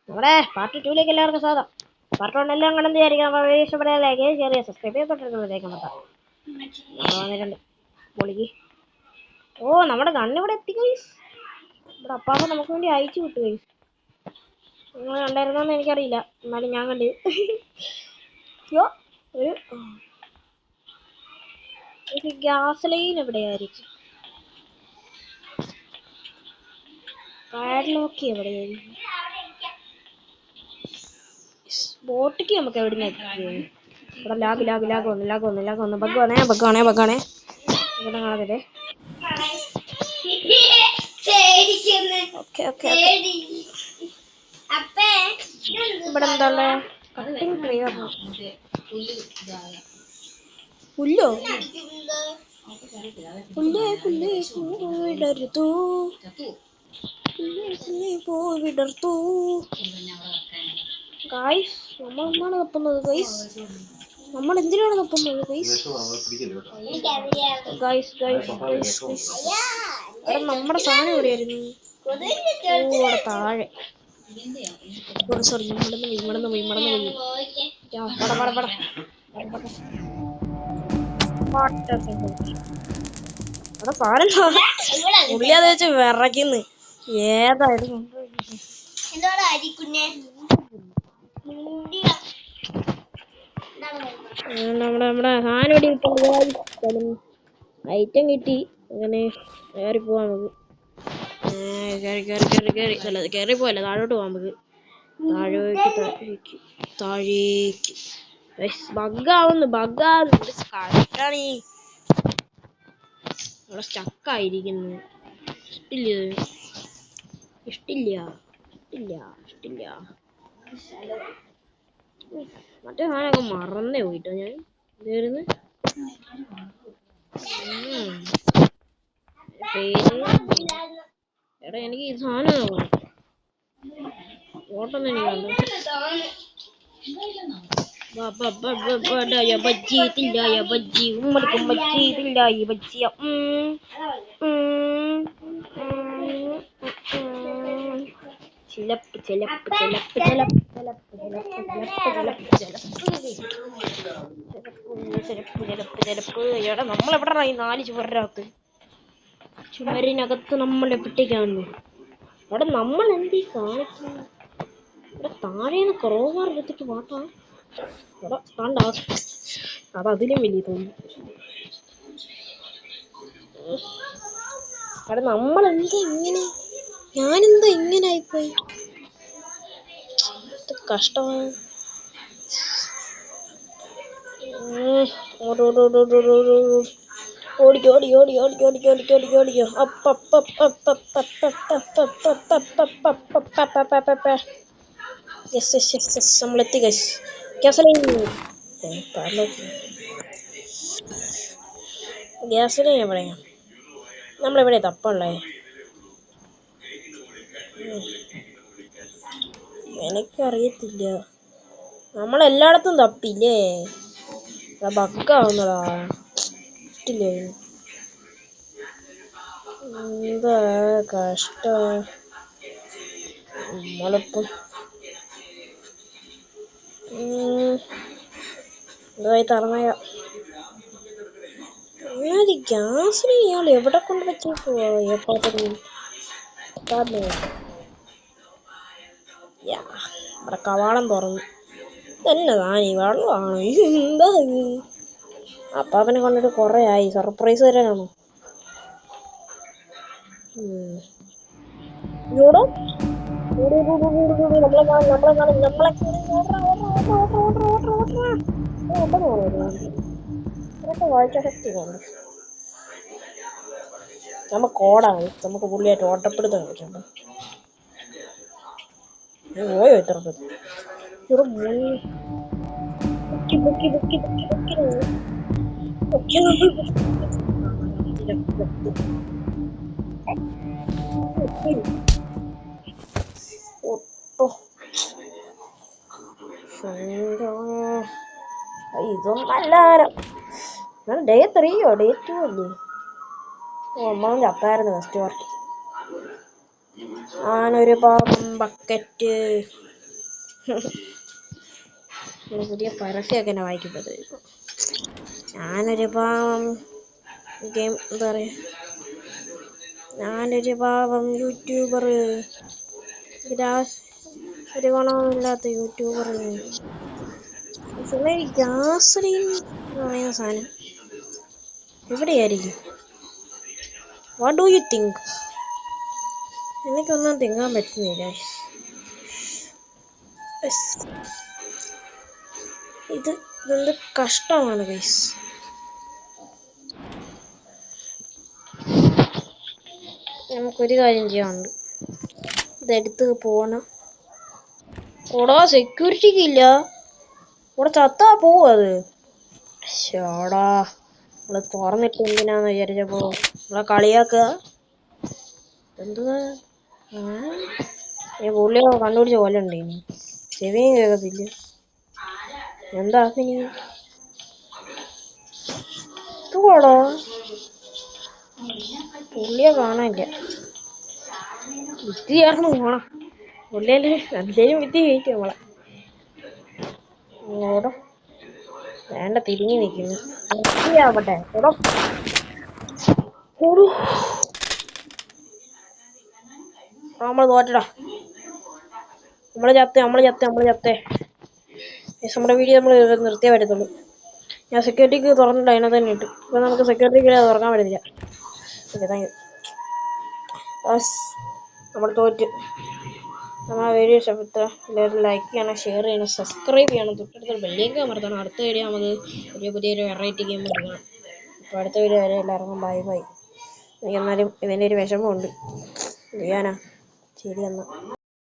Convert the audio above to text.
നമ്മുടെ പാർട്ട് 2ലേക്ക് എല്ലാവർക്കും സ്വാഗതം. പാർട്ട് 1 എല്ലാം കണ്ടെന്ന് വിചാരിക്കാം. ഇഷ്ടപ്പെടാലേക്ക് ചെറിയ സബ്സ്ക്രൈബ് ചെയ്തിട്ടുണ്ടെന്നേക്കാൻ പറ്റാം. നമ്മൾ വന്നിട്ടുണ്ട് പൊളിക്ക്. ഓ നമ്മുടെ കണ്ണിവിടെ എത്തി ഗൈസ്. ഇവിടെ അപ്പാപ്പ നമുക്ക് വേണ്ടി അയച്ചു വിട്ടു ഗൈസ്. നിങ്ങൾ കണ്ടായിരുന്നോന്ന് എനിക്കറിയില്ല, എന്നാലും ഞാൻ കണ്ട്. യോ ഒരു ഗ്യാസ് ലൈൻ എവിടെയായിരിക്കും? പാഡ്ലോക്ക് എവിടെയായിരിക്കും? ബോട്ടിക്ക് നമുക്ക് എവിടെ നിന്ന്? ഇവിടെ ലാഗ് വന്നു ബഗ്ഗാണേ ഇവിടെ കാണത്തില്ലേ? ഇവിടെ എന്താ കട്ടിങ് ട്രീയോ? പുല്ലോ വിടർത്തു ഗൈസ്. നമ്മളെന്താണ് തപ്പുന്നത് ഗൈസ്? നമ്മൾ എന്തിനാണ് തപ്പുന്നത് ഗൈസ്? എടാ നമ്മുടെ സാധനം എവിടെയായിരുന്നു? ഇവിടെ താഴെ. സോറി ഇവിടുന്ന് പോയി. അവിടെ സാധനം ഉള്ളി അത് വെച്ച് വിറയ്ക്കുന്നു. ഏതായിരുന്നു നമ്മുടെ സാധനം ഐറ്റം കിട്ടി. അങ്ങനെ കയറി പോവാം നമുക്ക്. കയറി പോവല്ല, താഴോട്ട് പോവാം നമുക്ക്. താഴേക്ക് ബഗ്ഗാവുന്നു കഷ്ടാണ്. ഇവിടെ സ്റ്റക്കായിരിക്കുന്നു. ഇഷ്ടില്ല. മറ്റേ സാധനമൊക്കെ മറന്നേ പോയിട്ടോ ഞാൻ. ഇതായിരുന്നു എടാ എനിക്ക് ഈ സാധനം ഓട്ടൊന്നും എനിക്ക് എടാ നമ്മളെവിടാ ഈ 4 ചുവരിനകത്ത്? ചുമരിനകത്ത് നമ്മൾ എവിടേക്കാണ്? എടാ നമ്മൾ എന്തീ കാണിക്കുന്നു? ഇവിടെ താഴേന്ന് ക്രോവാർ എടുത്തിട്ട് വാട്ടാ. എടാ കണ്ട അതതിലും വലിയ തോന്നി. എടാ നമ്മളെന്താ ഇങ്ങനെ? ഞാനെന്താ ഇങ്ങനെ ആയിപ്പോയി? കഷ്ടമാണ്. ഓടിക്കോ. നമ്മളെത്തി ഗൈസ്. ഗ്യാസിലെ എവിടെയാ? നമ്മളെവിടെയാ തപ്പുള്ളേ? എനിക്കറിയത്തില്ല. നമ്മളെല്ലായിടത്തും തപ്പില്ലേ? ബഗ്ഗാവുന്നതാ. ഇഷ്ടല്ലേ? എന്താ കഷ്ടം. നമ്മളിപ്പം ഇതായി തറന്നയ ഗ്യാസിന് ഇയാൾ എവിടെ കൊണ്ട് വെച്ചേക്കുവാ? ഇവിടെ കവാടം തുറന്നു. എന്നതാ ഈ വെള്ളമാണോ? എന്താ ഇത്? അപ്പാപ്പനെ കൊണ്ടിട്ട് കൊറേ ആയി. സർപ്രൈസ് തരാനാണോ? നമുക്ക് ഓടാണ്. നമുക്ക് പുള്ളിയായിട്ട് ഓട്ടപ്പെടുത്താൻ കളിക്കാം. പോയോ ഇത്ര ഇതൊന്നല്ല. ഡേ 3യോ ഡേ 2 അല്ലേ? ഒന്നാമത് ചത്തായിരുന്നു ഫസ്റ്റ് പാർട്ടി. ആനൊരു പാവം ബക്കറ്റ്. പുതിയ പരസ്യമൊക്കെ എന്നെ വായിക്കുന്നത് ഞാനൊരു പാവം ഗെയിം എന്താ പറയാ, ഞാനൊരു പാവം യൂട്യൂബർ, ഒരു ഗുണവുമില്ലാത്ത യൂട്യൂബർ. ഗ്യാസറിൻ എന്ന് പറയുന്ന സാധനം എവിടെയായിരിക്കും? What do you think? എനിക്കൊന്നും തിങ്ങാൻ പറ്റുന്നില്ല. ഇതെന്ത് കഷ്ടമാണ് ഗൈസ്. നമുക്കൊരു കാര്യം ചെയ്യാനുണ്ട്, ഇതെടുത്ത് പോണം. ഓടാ സെക്യൂരിറ്റിക്ക് ഇല്ല, ഇവിടെ ചത്താ പോവും അത്. ഷോടാ നമ്മള് തുറന്നിട്ട് എന്തിനാന്ന് വിചാരിച്ചപ്പോ നമ്മളെ കളിയാക്കുക. എന്തുവാ പുള്ളിയോ കണ്ടുപിടിച്ച പോലെ ഉണ്ട്. ഇനി ചെവിയും കേൾക്കത്തില്ല. എന്താ ഇതുകൂടാ പുള്ളിയെ കാണാനില്ല. വിറ്റ് ചേർന്ന് പോണം. പുള്ളിയല്ലേ എന്തേലും വിറ്റ് കഴിക്കും നമ്മളെ. ഓടോ വേണ്ട, തിരിഞ്ഞു നിൽക്കുന്നു. ആവട്ടെ ഓടോ ഓടൂ. നമ്മള് തോറ്റടാ. നമ്മള് ചത്തേ. നമ്മുടെ വീഡിയോ നമ്മൾ നിർത്തിയേ പറ്റത്തുള്ളൂ. ഞാൻ സെക്യൂരിറ്റിക്ക് തുറന്നിട്ട് അതിനെ തന്നെ ഇട്ടു. ഇപ്പൊ നമുക്ക് സെക്യൂരിറ്റിക്ക് തുറക്കാൻ പറ്റില്ല. Okay, thank you. നമ്മൾ തോറ്റ്. നമ്മളെ വീഡിയോ ഇഷ്ടപ്പെട്ട എല്ലാവരും ലൈക്ക് ചെയ്യണം, ഷെയർ ചെയ്യണം, സബ്സ്ക്രൈബ് ചെയ്യണം, തൊട്ടടുത്തൊരു ബെല്ലേക്ക് അമർത്തണം. അടുത്ത വീഡിയോ നമുക്ക് പുതിയൊരു വെറൈറ്റി ഗെയിം എടുക്കണം. അപ്പോൾ അടുത്ത വീഡിയോ വരെ എല്ലാവർക്കും ബൈ ബൈ. എന്നാലും ഇതിൻ്റെ ഒരു വിഷമമുണ്ട്. ചെയ്യാനാ. ശരി എന്നാൽ.